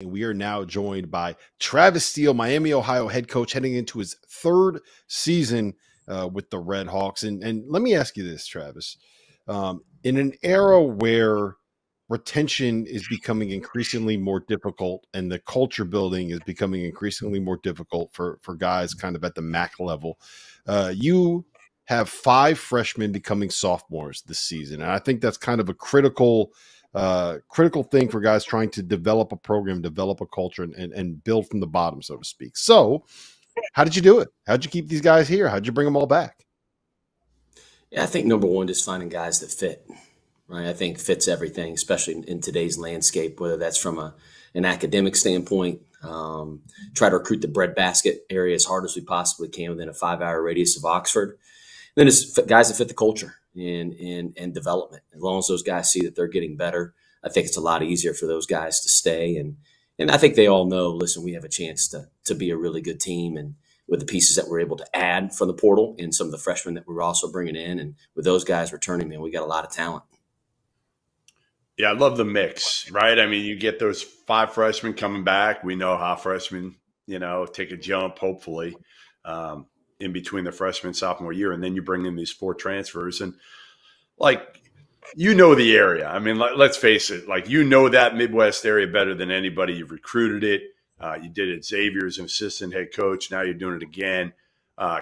And we are now joined by Travis Steele, Miami, Ohio head coach, heading into his third season with the Red Hawks. And let me ask you this, Travis. In an era where retention is becoming increasingly more difficult and the culture building is becoming increasingly more difficult for guys kind of at the MAC level, you have 5 freshmen becoming sophomores this season. And I think that's kind of a critical thing for guys trying to develop a program, develop a culture, and build from the bottom, so to speak. So how did you do it? How'd you keep these guys here? How'd you bring them all back? Yeah, I think number one, just finding guys that fit, right? I think fits everything, especially in today's landscape, whether that's from an academic standpoint. Try to recruit the breadbasket area as hard as we possibly can within a 5-hour radius of Oxford. And then it's guys that fit the culture and development. As long as those guys see that they're getting better, I think it's a lot easier for those guys to stay. And I think they all know, listen, we have a chance to be a really good team. And with the pieces that we're able to add from the portal and some of the freshmen that we're also bringing in, and with those guys returning, man, we got a lot of talent. Yeah, I love the mix, right? I mean, you get those 5 freshmen coming back. We know how freshmen, take a jump, hopefully, in between the freshman and sophomore year. And then you bring in these 4 transfers. And, the area. I mean, let's face it. That Midwest area better than anybody. You've recruited it. You did it at Xavier as an assistant head coach. Now you're doing it again.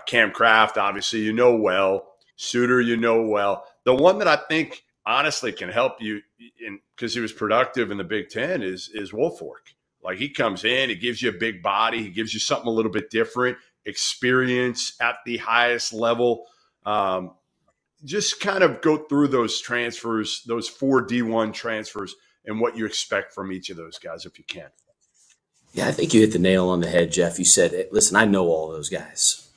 Cam Kraft, obviously, well. Suter, well. The one that I think honestly can help you because he was productive in the Big Ten is Woolfolk. He comes in, he gives you a big body, he gives you something a little bit different, experience at the highest level. Just kind of go through those transfers, those 4 D1 transfers, and what you expect from each of those guys if you can. Yeah, I think you hit the nail on the head, Jeff. You said, listen, I know all those guys.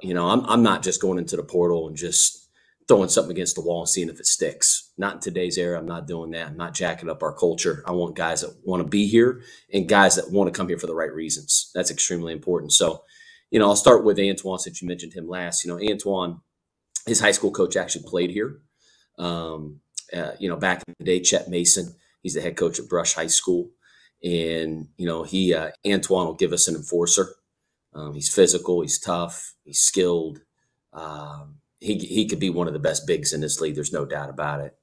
I'm not just going into the portal and just throwing something against the wall and seeing if it sticks. Not in today's era. I'm not doing that. I'm not jacking up our culture. I want guys that want to be here and guys that want to come here for the right reasons. That's extremely important. So, I'll start with Antoine, since you mentioned him last. Antoine, his high school coach actually played here. Back in the day, Chet Mason, he's the head coach at Brush High School. And, Antoine will give us an enforcer. He's physical, he's tough, he's skilled. He could be one of the best bigs in this league. There's no doubt about it.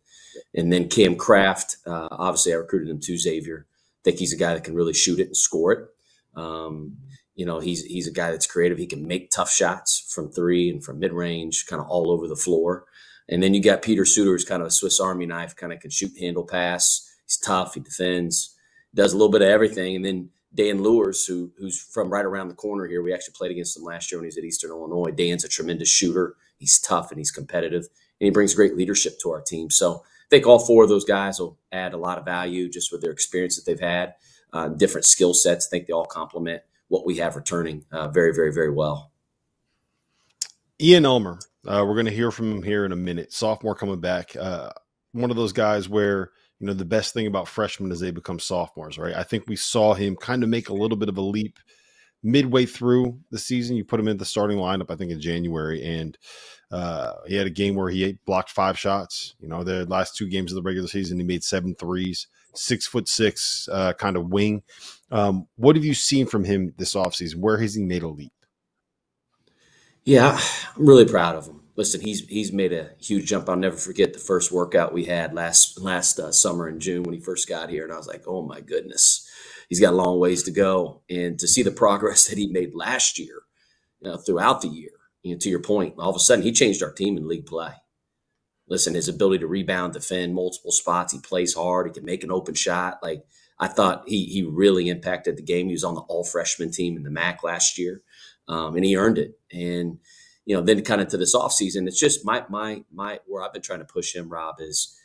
And then Cam Kraft, obviously I recruited him to Xavier. I think he's a guy that can really shoot it and score it. He's a guy that's creative. He can make tough shots from 3 and from mid-range, kind of all over the floor. And then you got Peter Suter, who's kind of a Swiss Army knife, kind of can shoot, handle, pass. He's tough. He defends, does a little bit of everything. And then Dan Lewis, who's from right around the corner here. We actually played against him last year when he was at Eastern Illinois. Dan's a tremendous shooter. He's tough and he's competitive, and he brings great leadership to our team. So I think all 4 of those guys will add a lot of value just with their experience that they've had, different skill sets. I think they all complement what we have returning very, very, very well. Ian Elmer, we're going to hear from him here in a minute. Sophomore coming back. One of those guys where, the best thing about freshmen is they become sophomores, right? I think we saw him kind of make a little bit of a leap midway through the season. You put him in the starting lineup, I think, in January, and he had a game where he blocked 5 shots. The last 2 games of the regular season, he made 7 threes, 6'6", kind of wing. What have you seen from him this offseason? Where has he made a leap? Yeah, I'm really proud of him. Listen, he's made a huge jump. I'll never forget the first workout we had last summer in June when he first got here, and I was like, oh my goodness, he's got a long ways to go. And to see the progress that he made last year, throughout the year, to your point, all of a sudden he changed our team in league play. Listen, his ability to rebound, defend multiple spots, he plays hard, he can make an open shot. I thought he really impacted the game. He was on the all-freshman team in the MAC last year, and he earned it. And then kind of to this offseason, it's just my where I've been trying to push him, Rob, is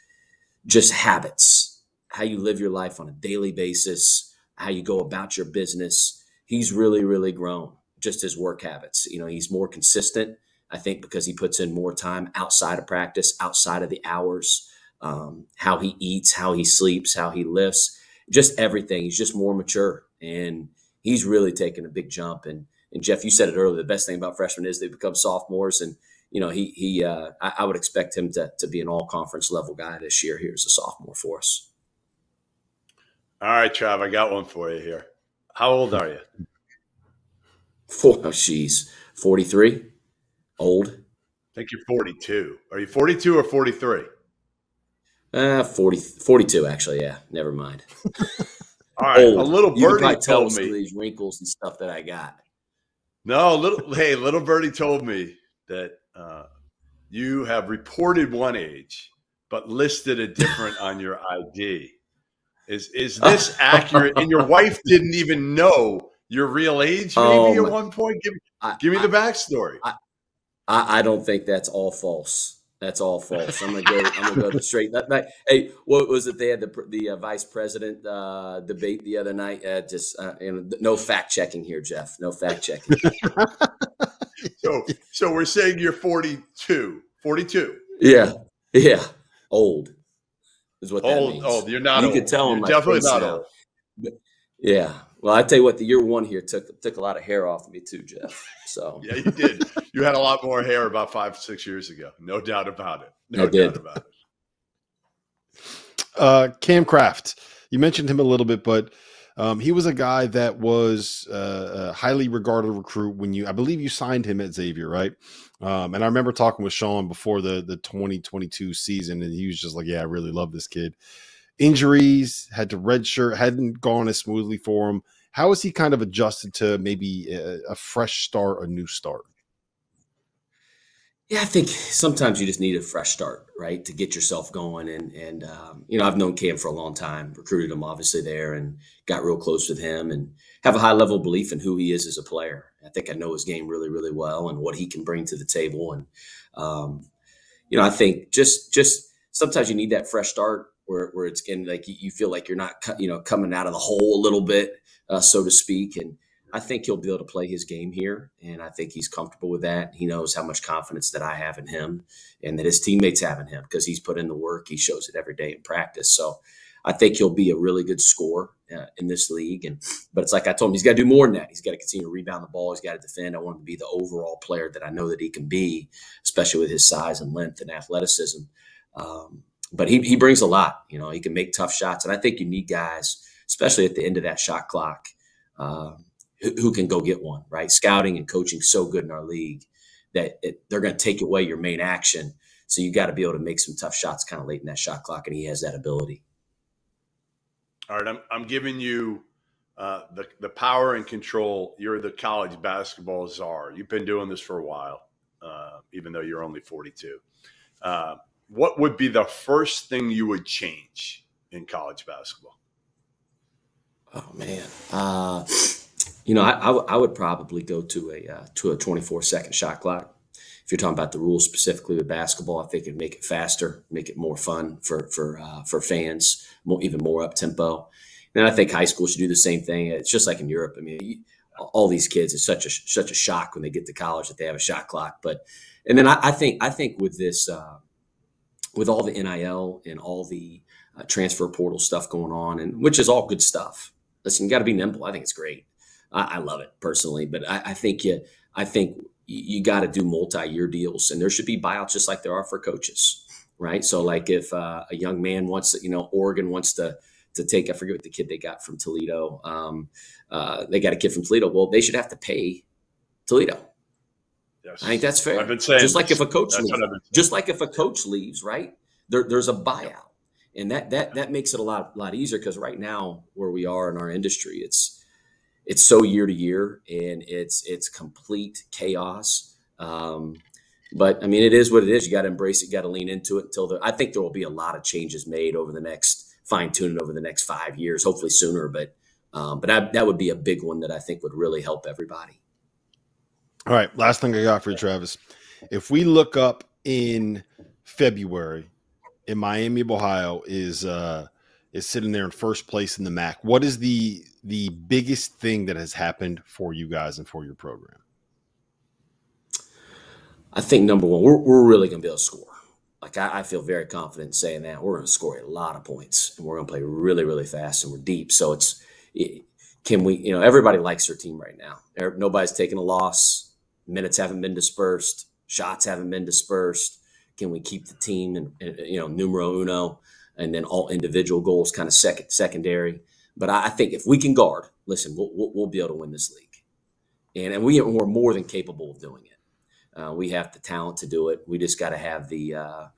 just habits, how you live your life on a daily basis, how you go about your business. He's really, really grown, just his work habits. He's more consistent, I think, because he puts in more time outside of practice, outside of the hours, how he eats, how he sleeps, how he lifts, just everything. He's just more mature, and he's really taken a big jump. And Jeff, you said it earlier, the best thing about freshmen is they become sophomores. And, I would expect him to be an all-conference level guy this year here as a sophomore for us. All right, Trav, I got one for you here. How old are you? Oh, she's 43, old. I think you're 42. Are you 42 or 43? 42 actually. Yeah, never mind. All right, Old. a little You can birdie probably tell told some of me. these wrinkles and stuff that I got. No, little birdie told me that you have reported one age, but listed a different on your ID. Is this accurate? And your wife didn't even know your real age, maybe at one point. Give me the backstory. I don't think that's all false. That's all false. I'm gonna go straight. Hey, what was it? They had the vice president debate the other night. No fact checking here, Jeff. No fact checking. So we're saying you're 42. 42. Yeah. Old is what that means. Old. You're not. You old. could tell you're in my definitely face not now. old. But, yeah. Well, I tell you what, the year one here took a lot of hair off of me too, Jeff. So Yeah, you did. You had a lot more hair about 5-6 years ago. No doubt about it. I did. Cam Kraft, you mentioned him a little bit, but he was a guy that was a highly regarded recruit I believe you signed him at Xavier, right? And I remember talking with Sean before the 2022 season, and he was just like, yeah, I really love this kid. Injuries, had to redshirt, hadn't gone as smoothly for him. How has he kind of adjusted to maybe a fresh start, a new start? Yeah, I think sometimes you just need a fresh start, right, to get yourself going. And I've known Cam for a long time, recruited him obviously there, and got real close with him, and have a high level belief in who he is as a player. I think I know his game really, really well, and what he can bring to the table. And I think just sometimes you need that fresh start where it's in like you feel like you're not coming out of the hole a little bit, so to speak. And I think he'll be able to play his game here, and I think he's comfortable with that. He knows how much confidence that I have in him and that his teammates have in him because he's put in the work. He shows it every day in practice. So I think he'll be a really good scorer in this league. But it's like I told him, he's got to do more than that. He's got to continue to rebound the ball. He's got to defend. I want him to be the overall player that I know that he can be, especially with his size and length and athleticism. But he brings a lot. He can make tough shots. And I think you need guys, especially at the end of that shot clock, who can go get one, right? Scouting and coaching so good in our league that they're going to take away your main action. So you got to be able to make some tough shots kind of late in that shot clock, and he has that ability. All right, I'm giving you the power and control. You're the college basketball czar. You've been doing this for a while, even though you're only 42. What would be the first thing you would change in college basketball? Oh man, I would probably go to a 24-second shot clock. If you're talking about the rules specifically with basketball, I think it'd make it faster, make it more fun for fans, even more up tempo. And I think high school should do the same thing. It's just like in Europe. I mean, all these kids, it's such a shock when they get to college that they have a shot clock. And then I think with this, with all the NIL and all the transfer portal stuff going on, and which is all good stuff. Listen, you got to be nimble. I think it's great. I love it personally, but I think you got to do multi-year deals, and there should be buyouts just like there are for coaches, right? So like if a young man wants to, Oregon wants to take, I forget what the kid they got from Toledo. They got a kid from Toledo. Well, they should have to pay Toledo. Yes. I think that's fair. I've been saying just like if a coach leaves, right? There's a buyout, and that makes it a lot easier because right now where we are in our industry, it's so year to year and it's complete chaos. But I mean, it is what it is. You got to embrace it. You got to lean into it I think there will be a lot of changes made over the next fine tuning over the next 5 years, hopefully sooner. But that would be a big one that I think would really help everybody. All right. Last thing I got for you, Travis. If we look up in February and Miami of Ohio is sitting there in first place in the MAC, what is the biggest thing that has happened for you guys and for your program? I think number one, we're really going to be able to score. Like I feel very confident in saying that we're going to score a lot of points and we're going to play really, really fast and we're deep. So can we, everybody likes their team right now. Nobody's taking a loss. Minutes haven't been dispersed. Shots haven't been dispersed. Can we keep the team and numero uno, and then all individual goals kind of secondary? But I think if we can guard, listen, we'll be able to win this league, and we're more than capable of doing it. We have the talent to do it. We just got to have the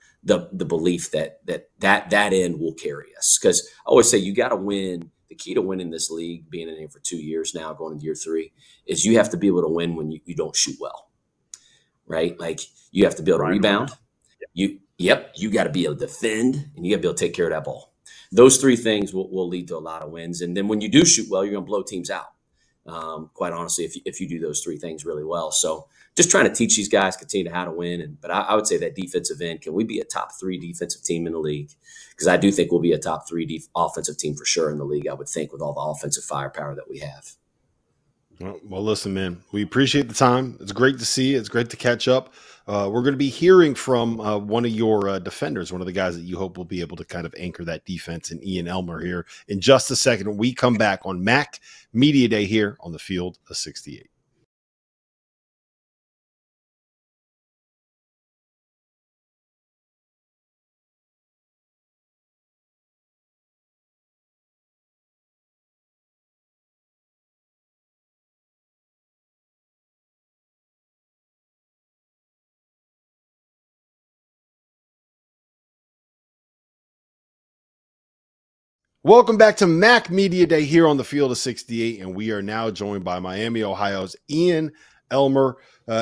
belief that end will carry us. Because I always say you got to win. The key to winning this league, being in here for 2 years now, going into year 3, is you have to be able to win when you don't shoot well, right? Like you have to be able to rebound. You got to be able to defend, and you got to be able to take care of that ball. Those 3 things will lead to a lot of wins. And then when you do shoot well, you're going to blow teams out. Quite honestly, if you do those 3 things really well. So just trying to teach these guys, continue how to win. But I would say that defensive end, can we be a top 3 defensive team in the league? Because I do think we'll be a top 3 offensive team for sure in the league, I would think, with all the offensive firepower that we have. Well, listen, man, we appreciate the time. It's great to see you. It's great to catch up. We're going to be hearing from one of your defenders, one of the guys that you hope will be able to kind of anchor that defense, and Ian Elmer here in just a second when we come back on MAC Media Day here on the Field of 68. Welcome back to MAC Media Day here on the Field of 68, and we are now joined by Miami, Ohio's Ian Elmer.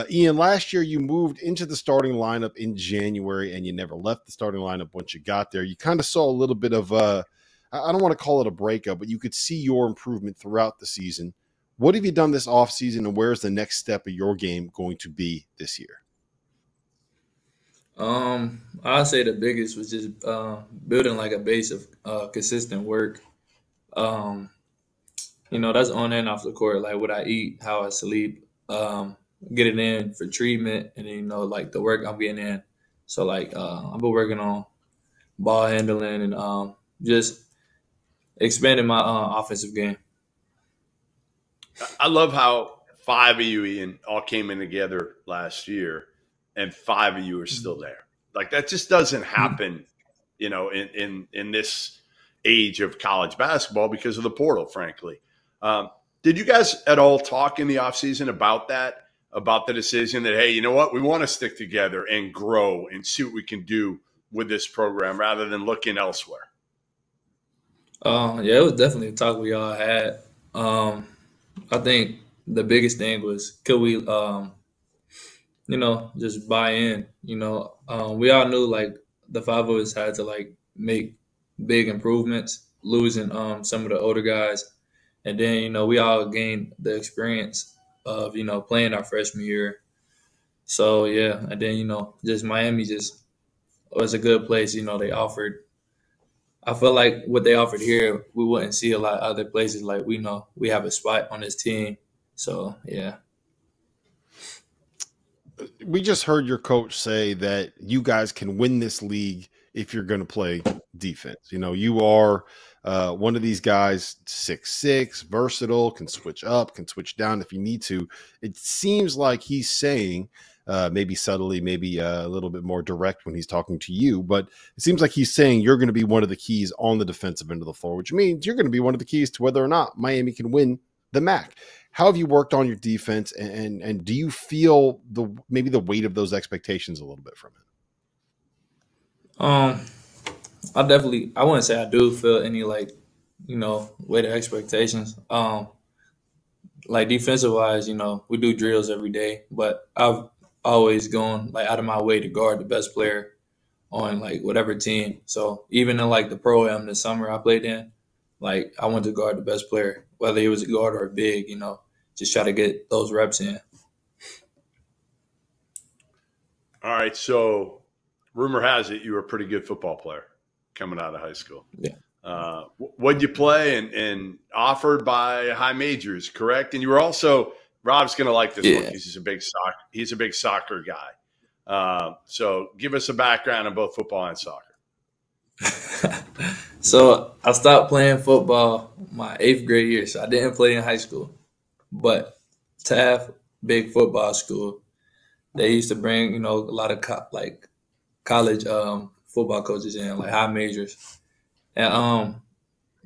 Ian, last year you moved into the starting lineup in January, and you never left the starting lineup once you got there. You kind of saw a little bit of, I don't want to call it a breakup, but you could see your improvement throughout the season. What have you done this offseason, and where's the next step of your game going to be this year? I'd say the biggest was just building like a base of consistent work. That's on and off the court, like what I eat, how I sleep, get it in for treatment, and then, like the work I'm getting in. So like I've been working on ball handling and just expanding my offensive game. I love how 5 of you, Ian, all came in together last year, and 5 of you are still there. Like that just doesn't happen, in this age of college basketball because of the portal, frankly. Did you guys at all talk in the offseason about that, about the decision that, hey, you know what, we want to stick together and grow and see what we can do with this program rather than looking elsewhere? Yeah, it was definitely a talk we all had. I think the biggest thing was, could we just buy in. We all knew like the 5 of us had to like make big improvements, losing some of the older guys, and then we all gained the experience of playing our freshman year. So yeah, and then just Miami just was a good place. They offered. I feel like what they offered here, we wouldn't see a lot of other places. Like we know we have a spot on this team. So yeah. We just heard your coach say that you guys can win this league if you're going to play defense. You are one of these guys, 6'6", versatile, can switch up, can switch down if you need to. It seems like he's saying, maybe subtly, maybe a little bit more direct when he's talking to you, but it seems like he's saying you're going to be one of the keys on the defensive end of the floor, which means you're going to be one of the keys to whether or not Miami can win the MAC. How have you worked on your defense, and do you feel maybe the weight of those expectations a little bit from it? I wouldn't say I do feel any weight of expectations. Like defensive wise, we do drills every day, but I've always gone like out of my way to guard the best player on like whatever team. So even in like the pro-am this summer I played in, like I went to guard the best player, whether he was a guard or a big, just try to get those reps in. All right. So rumor has it you were a pretty good football player coming out of high school. Yeah. What'd you play and offered by high majors, correct? And you were also, Rob's going to like this one because he's a big soccer guy. So give us a background on both football and soccer. So I stopped playing football my 8th grade year, so I didn't play in high school. But Taft, big football school, they used to bring, a lot of college football coaches in, like high majors. And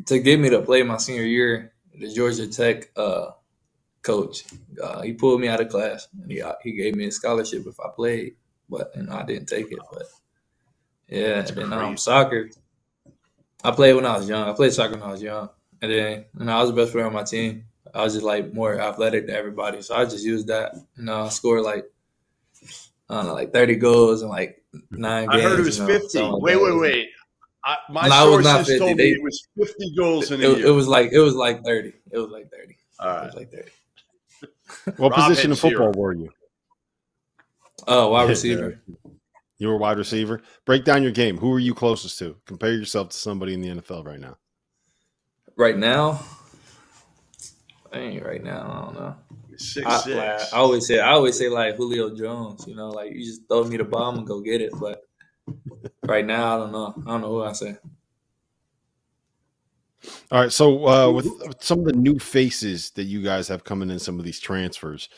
to get me to play my senior year, the Georgia Tech coach, he pulled me out of class and he gave me a scholarship if I played, but I didn't take it. But yeah, That's and then crazy. soccer. I played when I was young. I played soccer when I was young, and then I was the best player on my team. I was just like more athletic than everybody, so I just used that. I scored like I don't know, like 30 goals in like 9 games. I heard it was 50. something like Wait. that. My No, it was not sources 50. told me it was 50 goals in a year. It was like 30. It was like 30. All right. It was like 30. What Rob position had in football 0. were you? Wide receiver. You were a wide receiver. Break down your game. Who are you closest to? Compare yourself to somebody in the NFL right now. Right now, right now, I don't know. 6'6". I always say like Julio Jones. Like you just throw me the bomb and go get it. But right now, I don't know. I don't know who I say. All right. So with some of the new faces that you guys have coming in, some of these transfers,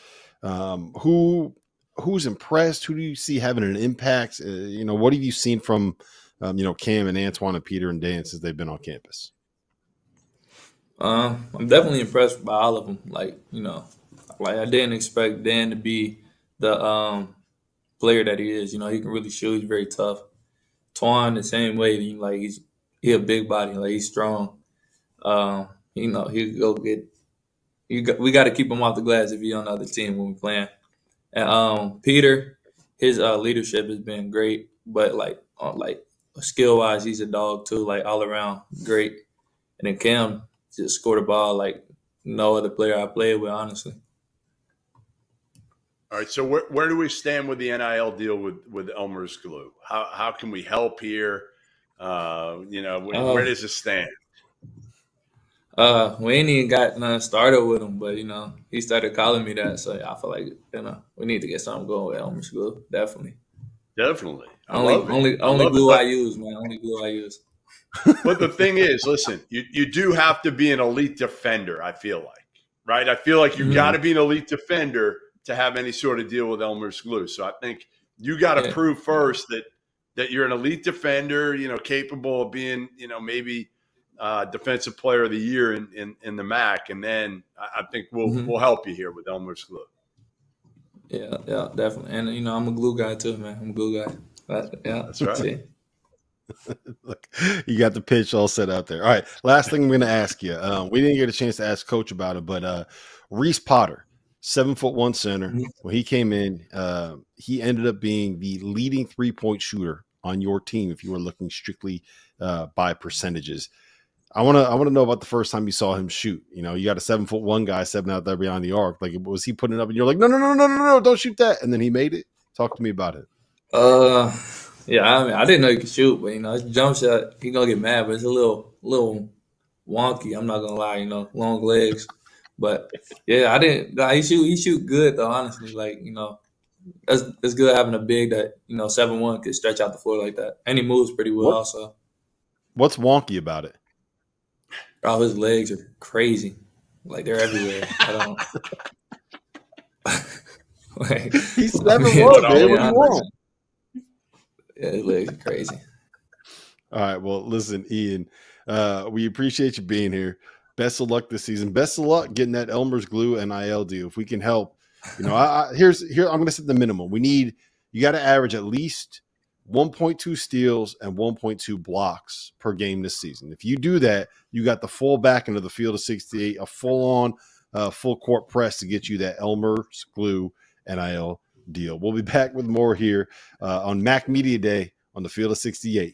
who's impressed? Who do you see having an impact? What have you seen from, Cam and Antoine and Peter and Dan since they've been on campus? I'm definitely impressed by all of them. Like I didn't expect Dan to be the player that he is. He can really shoot. He's very tough. Twan the same way. Like he's a big body. Like he's strong. He go get. We got to keep him off the glass if he's on the other team when we're playing. And Peter, his leadership has been great, but like skill wise, he's a dog too. Like all around great. And then Cam just scored a ball like no other player I played with, honestly. All right. So where do we stand with the NIL deal with Elmer's Glue? How can we help here? Where does it stand? We ain't even got nothing started with him, but he started calling me that, so I feel like we need to get something going with Elmer's Glue. Definitely. Only glue I use, man. Only glue I use. But the thing is, listen, you do have to be an elite defender, I feel like, right? I feel like you got to be an elite defender to have any sort of deal with Elmer's Glue. So I think you got to prove first that you're an elite defender, capable of being, maybe defensive player of the year in the MAC. And then I think we'll help you here with Elmer's Glue. Yeah, definitely. And, I'm a glue guy too, man. I'm a glue guy. That's right. See? Look, you got the pitch all set out there. All right. Last thing I'm going to ask you. We didn't get a chance to ask Coach about it, but Reese Potter, 7'1" center. When he came in, he ended up being the leading 3-point shooter on your team if you were looking strictly by percentages. I want to know about the first time you saw him shoot. You got a 7'1" guy stepping out there behind the arc. Like, was he putting it up and you're like, no, don't shoot that? And then he made it. Talk to me about it. Yeah, I didn't know he could shoot, but his jump shot, he gonna get mad, but it's a little wonky. I'm not gonna lie, long legs, but yeah, I didn't. He shoot good though, honestly. Like it's good having a big that 7'1" could stretch out the floor like that, and he moves pretty well also. What's wonky about it? Oh, his legs are crazy, like they're everywhere. I don't. Like, he's 7'1", man. What do you want? Yeah, his legs are crazy. All right. Well, listen, Ian, we appreciate you being here. Best of luck this season. Best of luck getting that Elmer's Glue NIL deal. If we can help, here I'm going to set the minimum. You got to average at least 1.2 steals and 1.2 blocks per game this season. If you do that, you got the full back into the field of 68, a full court press to get you that Elmer's Glue NIL deal. We'll be back with more here on Mac Media Day on the Field of 68.